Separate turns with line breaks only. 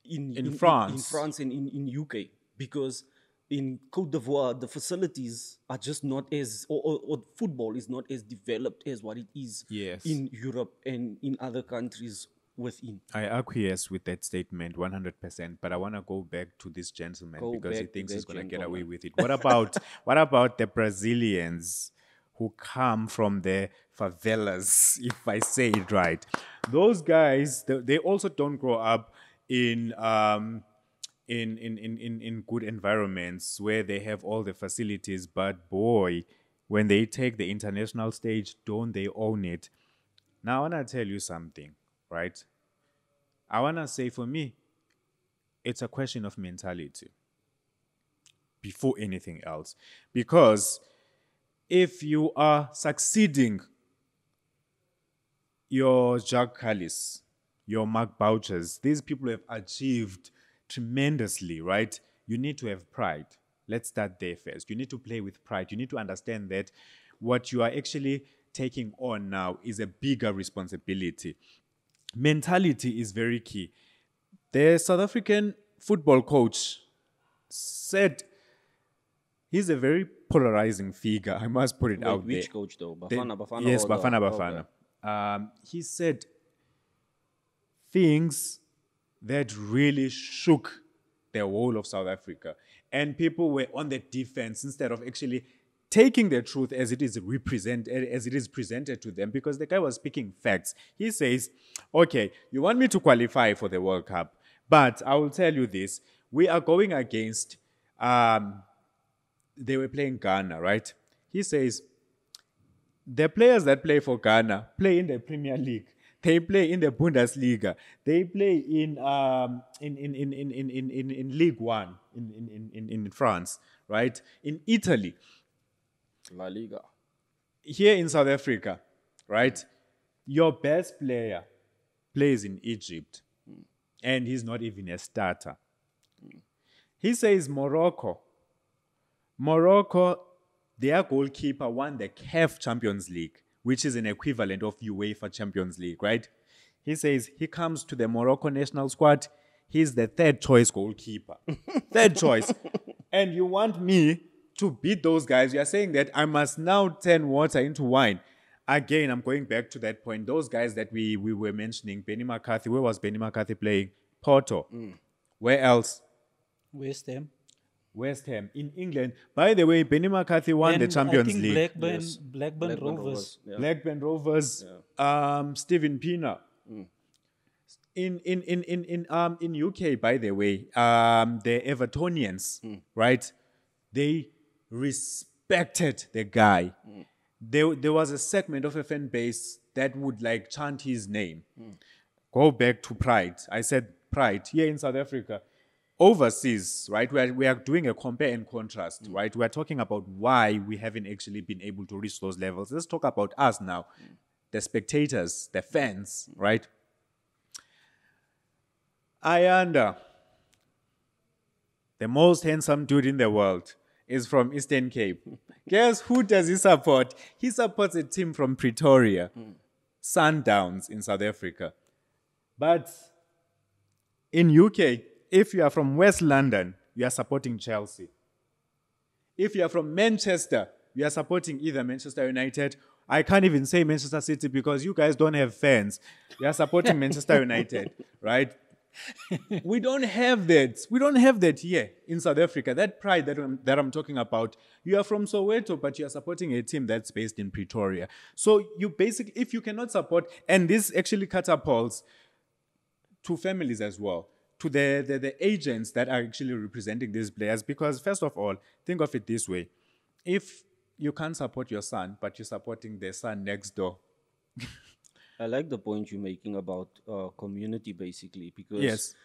in
France.
in France and in UK, because in Cote d'Ivoire the facilities are just not as, or football is not as developed as what it is
Yes.
in Europe and in other countries within.
I acquiesce with that statement 100%, but I want to go back to this gentleman
Go
because he
back to
thinks he's
that
going to get away
gentleman.
with it. What about the Brazilians who come from the favelas, if I say it right? Those guys, they also don't grow up in good environments where they have all the facilities, but boy, when they take the international stage, don't they own it? Now I want to tell you something, right? I want to say, for me, it's a question of mentality before anything else. Because if you are succeeding your Jacques Callis, your Mark Bouchers, these people have achieved tremendously, right? You need to have pride. Let's start there first. You need to play with pride. You need to understand that what you are actually taking on now is a bigger responsibility. Mentality is very key. The South African football coach said he's a very polarizing figure. I must put it
Wait,
out there.
which coach though? Bafana
Yes,
or the-
Bafana.
okay.
He said things that really shook the whole of South Africa. And people were on the defense instead of actually taking the truth as it is presented to them, because the guy was speaking facts. He says, okay, you want me to qualify for the World Cup, but I will tell you this. We are going against, they were playing Ghana, right? He says, the players that play for Ghana play in the Premier League. They play in the Bundesliga. They play in League One in France, right? In Italy.
La Liga.
Here in South Africa, right? Your best player plays in Egypt, and he's not even a starter. He says Morocco, their goalkeeper won the CAF Champions League, which is an equivalent of UEFA Champions League, right? He says he comes to the Morocco national squad. He's the third choice goalkeeper. Third choice. And you want me to beat those guys? You're saying that I must now turn water into wine. Again, I'm going back to that point. Those guys that we were mentioning, Benny McCarthy, where was Benny McCarthy playing? Porto. Where else?
West Ham.
West Ham in England. By the way, Benny McCarthy won the
And
Champions
I think
League.
Blackburn,
Yes.
Blackburn Rovers.
Yeah.
Blackburn Rovers, Steven Pienaar. In UK, by the way, the Evertonians, right? They respected the guy. There was a segment of a fan base that would like chant his name. Go back to pride. I said pride here in South Africa. Overseas, right? We are doing a compare and contrast, right? We are talking about why we haven't actually been able to reach those levels. Let's talk about us now, the spectators, the fans, right? Ayanda, the most handsome dude in the world, is from Eastern Cape. Guess who does he support? He supports a team from Pretoria, Sundowns in South Africa. But in UK, if you are from West London, you are supporting Chelsea. If you are from Manchester, you are supporting either Manchester United. I can't even say Manchester City because you guys don't have fans. You are supporting Manchester United, right? We don't have that. We don't have that here in South Africa. That pride that I'm talking about. You are from Soweto, but you are supporting a team that's based in Pretoria. So you basically, if you cannot support, and this actually catapults to families as well, to the agents that are actually representing these players. Because first of all, think of it this way. If you can't support your son, but you're supporting the son next door.
I like the point you're making about community, basically, because
Yes.